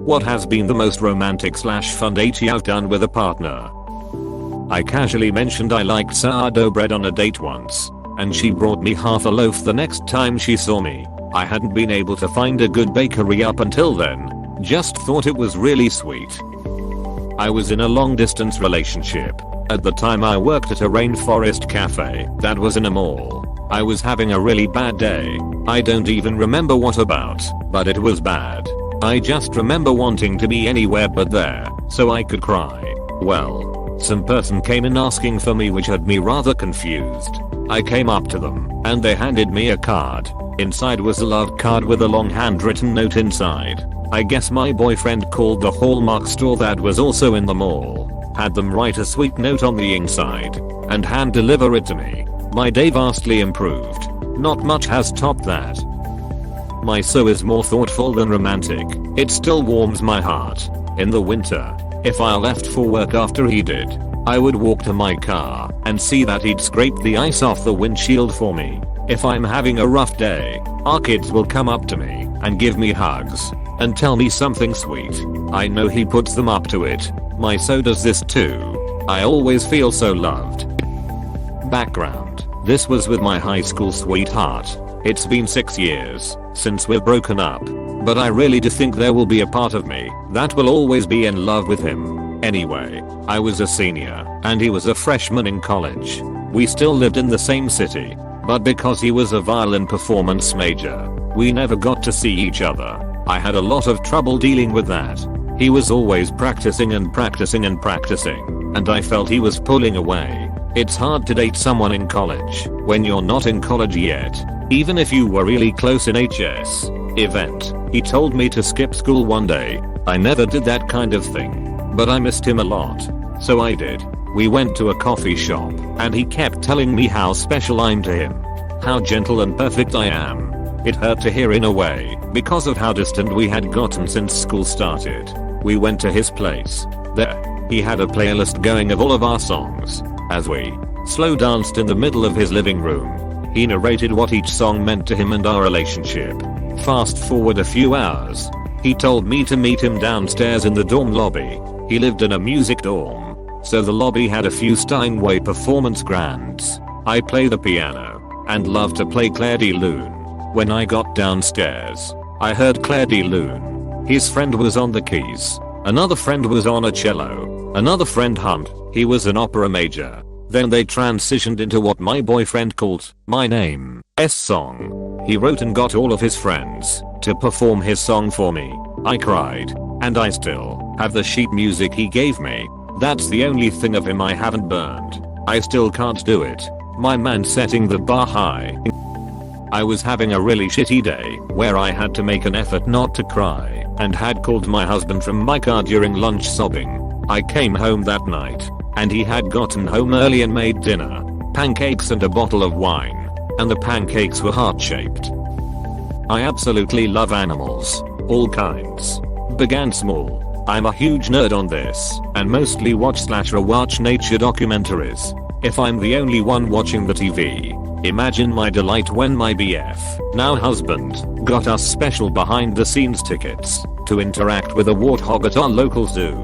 What has been the most romantic/fun date you've done with a partner? I casually mentioned I liked sourdough bread on a date once, and she brought me half a loaf the next time she saw me. I hadn't been able to find a good bakery up until then. Just thought it was really sweet. I was in a long distance relationship. At the time I worked at a rainforest cafe that was in a mall. I was having a really bad day. I don't even remember what about, but it was bad. I just remember wanting to be anywhere but there, so I could cry. Well, some person came in asking for me, which had me rather confused. I came up to them, and they handed me a card. Inside was a love card with a long handwritten note inside. I guess my boyfriend called the Hallmark store that was also in the mall, had them write a sweet note on the inside, and hand deliver it to me. My day vastly improved. Not much has topped that. My sew is more thoughtful than romantic. It still warms my heart. In the winter, if I left for work after he did, I would walk to my car and see that he'd scrape the ice off the windshield for me. If I'm having a rough day, our kids will come up to me and give me hugs and tell me something sweet. I know he puts them up to it. My sew does this too. I always feel so loved. Background: this was with my high school sweetheart. It's been 6 years since we've broken up, but I really do think there will be a part of me that will always be in love with him. Anyway, I was a senior and he was a freshman in college. We still lived in the same city, but because he was a violin performance major, we never got to see each other. I had a lot of trouble dealing with that. He was always practicing and practicing and practicing, and I felt he was pulling away. It's hard to date someone in college when you're not in college yet, even if you were really close in HS event. He told me to skip school one day. I never did that kind of thing, but I missed him a lot, so I did. We went to a coffee shop, and he kept telling me how special I'm to him, how gentle and perfect I am. It hurt to hear in a way, because of how distant we had gotten since school started. We went to his place. There, he had a playlist going of all of our songs. As we slow danced in the middle of his living room, he narrated what each song meant to him and our relationship. Fast forward a few hours. He told me to meet him downstairs in the dorm lobby. He lived in a music dorm, so the lobby had a few Steinway performance grands. I play the piano and love to play Claire de Lune. When I got downstairs, I heard Claire de Lune. His friend was on the keys. Another friend was on a cello. Another friend hummed. He was an opera major. Then they transitioned into what my boyfriend called My Name's song. He wrote and got all of his friends to perform his song for me. I cried, and I still have the sheet music he gave me. That's the only thing of him I haven't burned. I still can't do it. My man setting the bar high. I was having a really shitty day where I had to make an effort not to cry and had called my husband from my car during lunch sobbing. I came home that night and he had gotten home early and made dinner, pancakes and a bottle of wine, and the pancakes were heart-shaped. I absolutely love animals, all kinds. Began small. I'm a huge nerd on this and mostly watch nature documentaries. If I'm the only one watching the TV, imagine my delight when my BF, now husband, got us special behind the scenes tickets to interact with a warthog at our local zoo.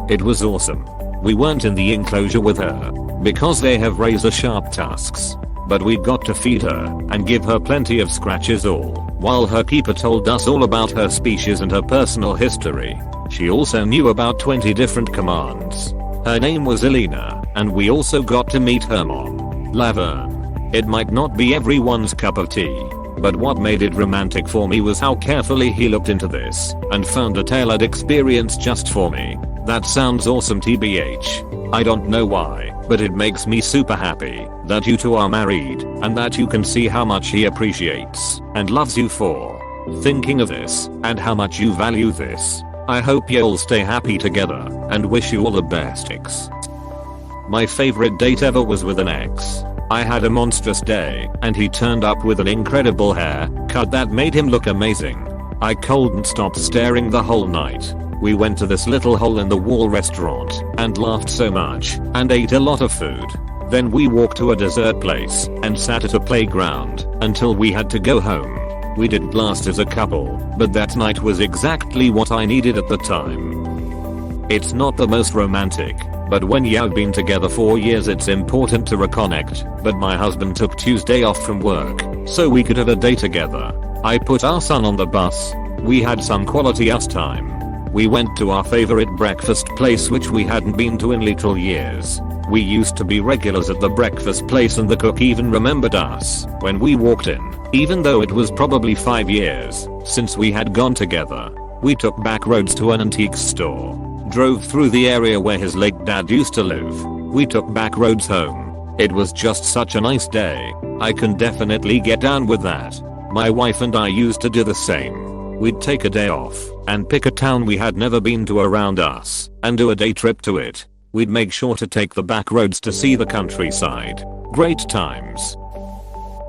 It was awesome. We weren't in the enclosure with her because they have razor-sharp tusks, but we got to feed her and give her plenty of scratches, all while her keeper told us all about her species and her personal history. She also knew about 20 different commands. Her name was Elena, and we also got to meet her mom, Laverne. It might not be everyone's cup of tea, but what made it romantic for me was how carefully he looked into this and found a tailored experience just for me. That sounds awesome, TBH. I don't know why, but it makes me super happy that you two are married and that you can see how much he appreciates and loves you for thinking of this and how much you value this. I hope you'll stay happy together and wish you all the best. My favorite date ever was with an ex. I had a monstrous day and he turned up with an incredible haircut that made him look amazing. I couldn't stop staring the whole night. We went to this little hole in the wall restaurant and laughed so much and ate a lot of food. Then we walked to a dessert place and sat at a playground until we had to go home. We didn't last as a couple, but that night was exactly what I needed at the time. It's not the most romantic, but when you've been together for years it's important to reconnect, but my husband took Tuesday off from work, so we could have a day together. I put our son on the bus. We had some quality us time. We went to our favorite breakfast place which we hadn't been to in little years. We used to be regulars at the breakfast place and the cook even remembered us when we walked in, even though it was probably 5 years since we had gone together. We took back roads to an antique store, drove through the area where his late dad used to live. We took back roads home. It was just such a nice day. I can definitely get down with that. My wife and I used to do the same. We'd take a day off and pick a town we had never been to around us and do a day trip to it. We'd make sure to take the back roads to see the countryside. Great times.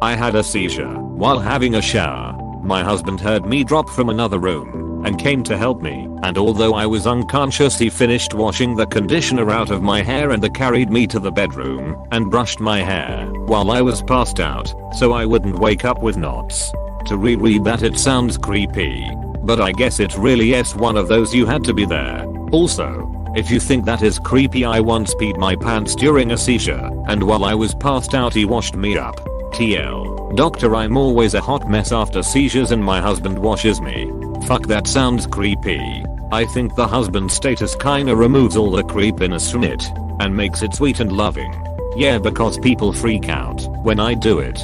I had a seizure while having a shower. My husband heard me drop from another room and came to help me, and although I was unconscious he finished washing the conditioner out of my hair and carried me to the bedroom and brushed my hair while I was passed out so I wouldn't wake up with knots. To reread that it sounds creepy, but I guess it really is one of those you had to be there. Also, if you think that is creepy, I once peed my pants during a seizure, and while I was passed out he washed me up. TL. Doctor, I'm always a hot mess after seizures and my husband washes me. Fuck, that sounds creepy. I think the husband status kinda removes all the creepiness from it and makes it sweet and loving. Yeah, because people freak out when I do it.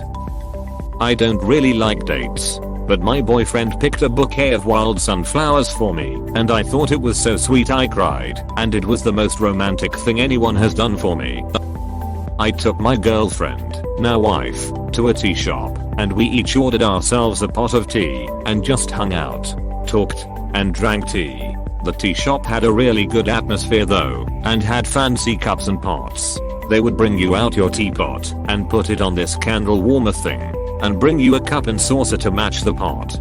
I don't really like dates, but my boyfriend picked a bouquet of wild sunflowers for me and I thought it was so sweet I cried, and it was the most romantic thing anyone has done for me. I took my girlfriend, now wife, to a tea shop and we each ordered ourselves a pot of tea and just hung out, talked, and drank tea. The tea shop had a really good atmosphere though and had fancy cups and pots. They would bring you out your teapot and put it on this candle warmer thing and bring you a cup and saucer to match the pot.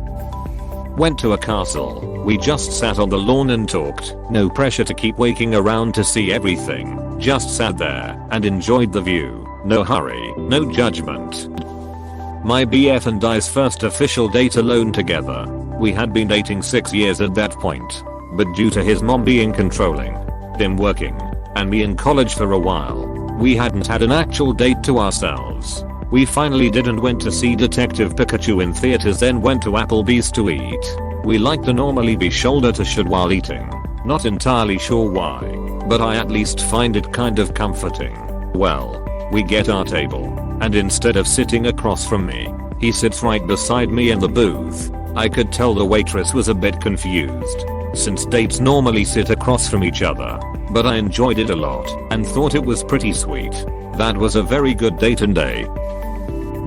Went to a castle. We just sat on the lawn and talked. No pressure to keep waking around to see everything. Just sat there and enjoyed the view. No hurry, no judgment. My BF and I's first official date alone together. We had been dating 6 years at that point, but due to his mom being controlling, him working, and me in college for a while, we hadn't had an actual date to ourselves. We finally did and went to see Detective Pikachu in theaters, then went to Applebee's to eat. We like to normally be shoulder to shoulder while eating. Not entirely sure why, but I at least find it kind of comforting. Well, we get our table, and instead of sitting across from me, he sits right beside me in the booth. I could tell the waitress was a bit confused, since dates normally sit across from each other, but I enjoyed it a lot and thought it was pretty sweet. That was a very good date and day.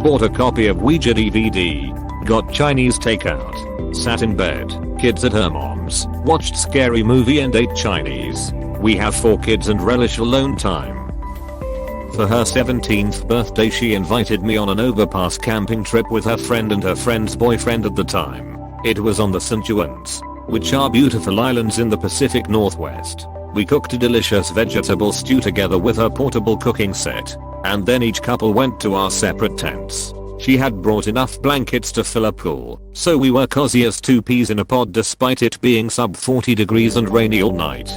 Bought a copy of Ouija DVD, got Chinese takeout, sat in bed, kids at her mom's, watched scary movie and ate Chinese. We have 4 kids and relish alone time. For her 17th birthday she invited me on an overpass camping trip with her friend and her friend's boyfriend at the time. It was on the St. Juans, which are beautiful islands in the Pacific Northwest. We cooked a delicious vegetable stew together with her portable cooking set, and then each couple went to our separate tents. She had brought enough blankets to fill a pool, so we were cozy as 2 peas in a pod despite it being sub 40 degrees and rainy all night.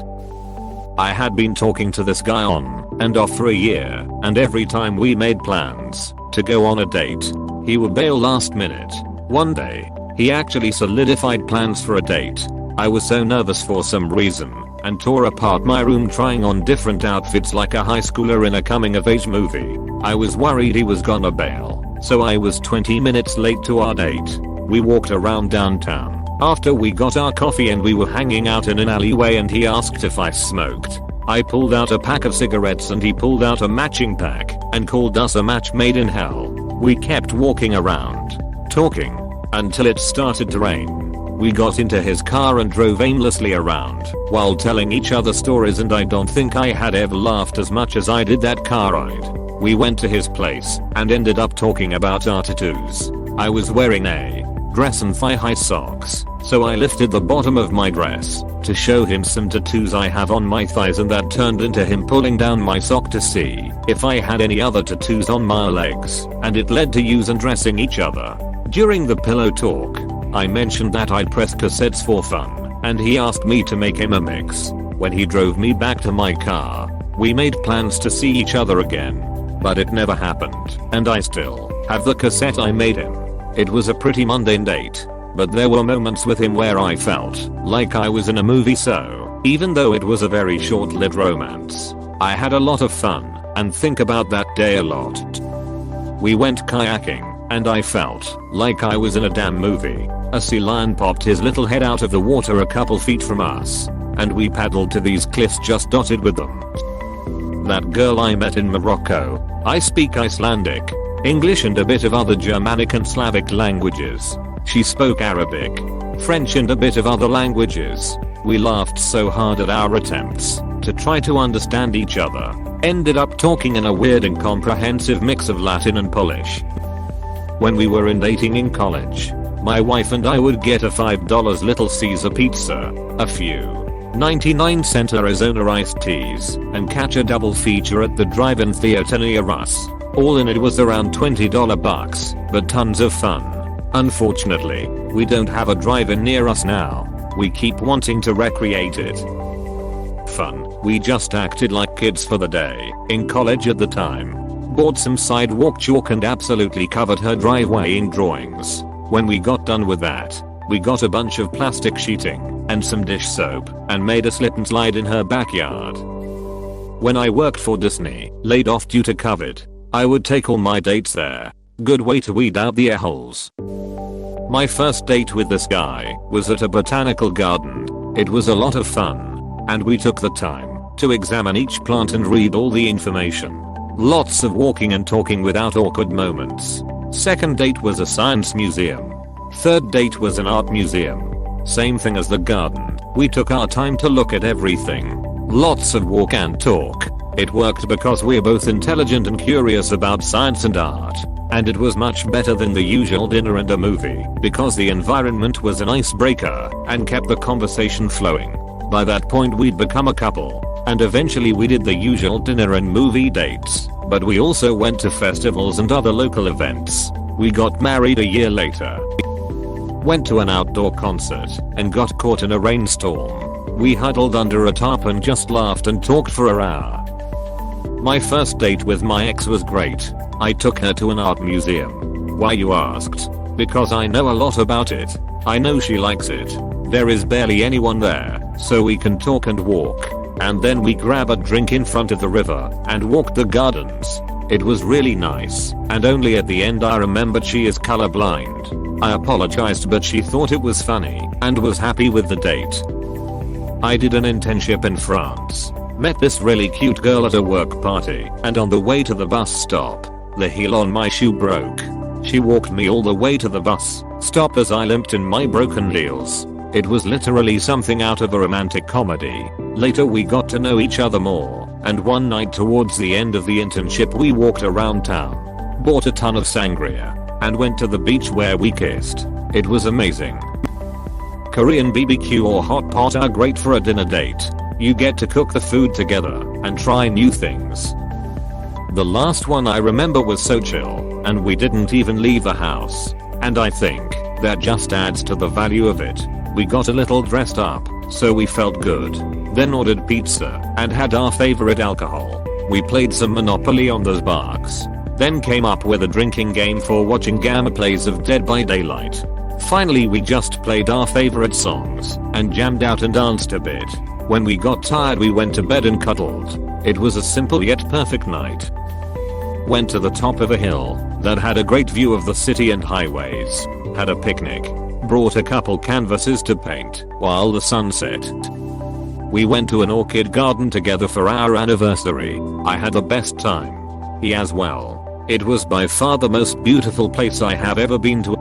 I had been talking to this guy on and off for a year, and every time we made plans to go on a date, he would bail last minute. One day, he actually solidified plans for a date. I was so nervous for some reason and tore apart my room trying on different outfits like a high schooler in a coming of age movie. I was worried he was gonna bail, so I was 20 minutes late to our date. We walked around downtown after we got our coffee and we were hanging out in an alleyway and he asked if I smoked. I pulled out a pack of cigarettes and he pulled out a matching pack and called us a match made in hell. We kept walking around, talking, until it started to rain. We got into his car and drove aimlessly around while telling each other stories, and I don't think I had ever laughed as much as I did that car ride. We went to his place and ended up talking about our tattoos. I was wearing a dress and thigh-high socks, so I lifted the bottom of my dress to show him some tattoos I have on my thighs, and that turned into him pulling down my sock to see if I had any other tattoos on my legs, and it led to us undressing each other. During the pillow talk, I mentioned that I'd press cassettes for fun, and he asked me to make him a mix. When he drove me back to my car, we made plans to see each other again, but it never happened, and I still have the cassette I made him. It was a pretty mundane date, but there were moments with him where I felt like I was in a movie, so even though it was a very short-lived romance, I had a lot of fun and think about that day a lot. We went kayaking, and I felt like I was in a damn movie. A sea lion popped his little head out of the water a couple feet from us, and we paddled to these cliffs just dotted with them. That girl I met in Morocco, I speak Icelandic, English and a bit of other Germanic and Slavic languages. She spoke Arabic, French and a bit of other languages. We laughed so hard at our attempts to try to understand each other, ended up talking in a weird incomprehensive mix of Latin and Polish. When we were dating in college, my wife and I would get a $5 Little Caesar pizza, a few 99-cent Arizona iced teas, and catch a double feature at the drive-in theater near us. All in it was around $20 bucks, but tons of fun. Unfortunately, we don't have a drive-in near us now. We keep wanting to recreate it. Fun. We just acted like kids for the day, in college at the time. Bought some sidewalk chalk and absolutely covered her driveway in drawings. When we got done with that, we got a bunch of plastic sheeting and some dish soap and made a slip and slide in her backyard. When I worked for Disney, laid off due to COVID, I would take all my dates there. Good way to weed out the a-holes. My first date with this guy was at a botanical garden. It was a lot of fun, and we took the time to examine each plant and read all the information. Lots of walking and talking without awkward moments. Second date was a science museum. Third date was an art museum. Same thing as the garden. We took our time to look at everything. Lots of walk and talk. It worked because we're both intelligent and curious about science and art. And it was much better than the usual dinner and a movie because the environment was an icebreaker and kept the conversation flowing. By that point we'd become a couple, and eventually we did the usual dinner and movie dates, but we also went to festivals and other local events. We got married a year later. Went to an outdoor concert and got caught in a rainstorm. We huddled under a tarp and just laughed and talked for an hour. My first date with my ex was great. I took her to an art museum. Why, you asked? Because I know a lot about it. I know she likes it. There is barely anyone there, so we can talk and walk. And then we grab a drink in front of the river and walk the gardens. It was really nice, and only at the end I remembered she is colorblind. I apologized, but she thought it was funny and was happy with the date. I did an internship in France. Met this really cute girl at a work party, and on the way to the bus stop, the heel on my shoe broke. She walked me all the way to the bus stop as I limped in my broken heels. It was literally something out of a romantic comedy. Later we got to know each other more, and one night towards the end of the internship we walked around town, bought a ton of sangria, and went to the beach where we kissed. It was amazing. Korean BBQ or hot pot are great for a dinner date. You get to cook the food together and try new things. The last one I remember was so chill, and we didn't even leave the house. And I think that just adds to the value of it. We got a little dressed up, so we felt good. Then ordered pizza and had our favorite alcohol. We played some Monopoly on those barks. Then came up with a drinking game for watching gamma plays of Dead by Daylight. Finally we just played our favorite songs and jammed out and danced a bit. When we got tired we went to bed and cuddled. It was a simple yet perfect night. Went to the top of a hill that had a great view of the city and highways. Had a picnic. Brought a couple canvases to paint while the sun set. We went to an orchid garden together for our anniversary. I had the best time. He as well. It was by far the most beautiful place I have ever been to.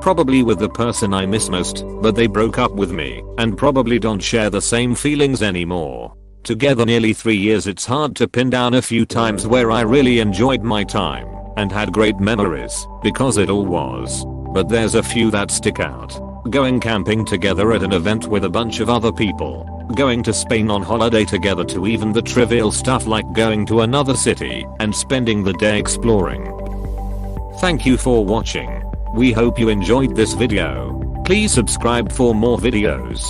Probably with the person I miss most, but they broke up with me and probably don't share the same feelings anymore. Together nearly 3 years, it's hard to pin down a few times where I really enjoyed my time and had great memories, because it all was. But there's a few that stick out. Going camping together at an event with a bunch of other people. Going to Spain on holiday together, to even the trivial stuff like going to another city and spending the day exploring. Thank you for watching. We hope you enjoyed this video. Please subscribe for more videos.